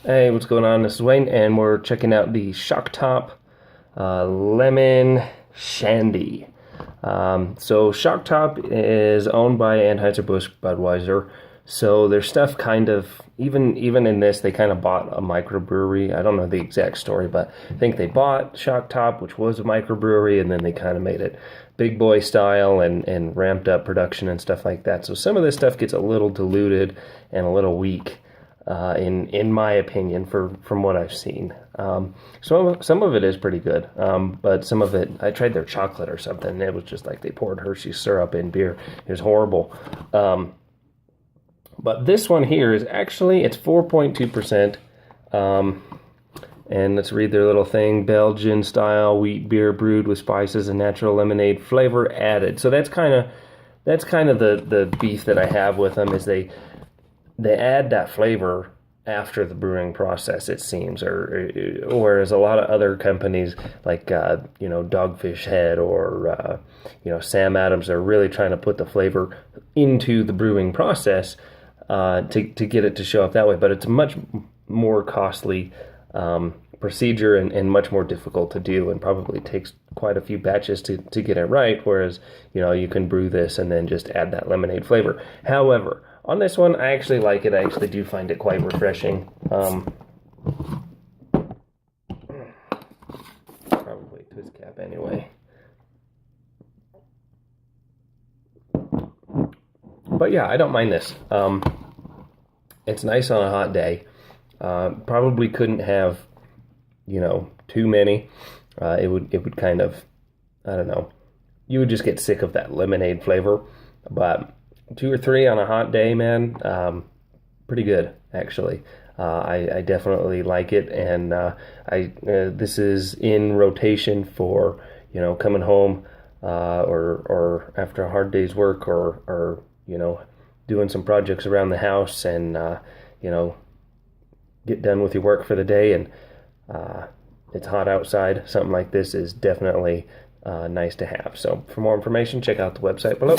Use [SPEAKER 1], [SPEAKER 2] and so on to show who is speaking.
[SPEAKER 1] Hey, what's going on? This is Wayne, and we're checking out the Shock Top Lemon Shandy. So Shock Top is owned by Anheuser-Busch Budweiser. So their stuff kind of, even in this, they kind of bought a microbrewery. I don't know the exact story, but I think they bought Shock Top, which was a microbrewery, and then they kind of made it big boy style and ramped up production and stuff like that. So some of this stuff gets a little diluted and a little weak. In my opinion, from what I've seen, some of it is pretty good, but some of it, I tried their chocolate or something, and it was just like they poured Hershey syrup in beer. It was horrible. But this one here is actually, it's 4.2%, and let's read their little thing: Belgian style wheat beer brewed with spices and natural lemonade flavor added. So that's kind of the beef that I have with them, is they add that flavor after the brewing process, it seems, or whereas a lot of other companies like Dogfish Head or Sam Adams are really trying to put the flavor into the brewing process to get it to show up that way. But it's a much more costly procedure and much more difficult to do, and probably takes quite a few batches to get it right, whereas you can brew this and then just add that lemonade flavor. However, on this one, I actually like it. I actually do find it quite refreshing. Probably twist cap anyway. But yeah, I don't mind this. It's nice on a hot day. Probably couldn't have, too many. It would kind of, I don't know. You would just get sick of that lemonade flavor, but 2 or 3 on a hot day, man, pretty good, actually. I definitely like it, and this is in rotation for coming home or after a hard day's work, or doing some projects around the house, and get done with your work for the day, and it's hot outside. Something like this is definitely nice to have. So for more information, check out the website below.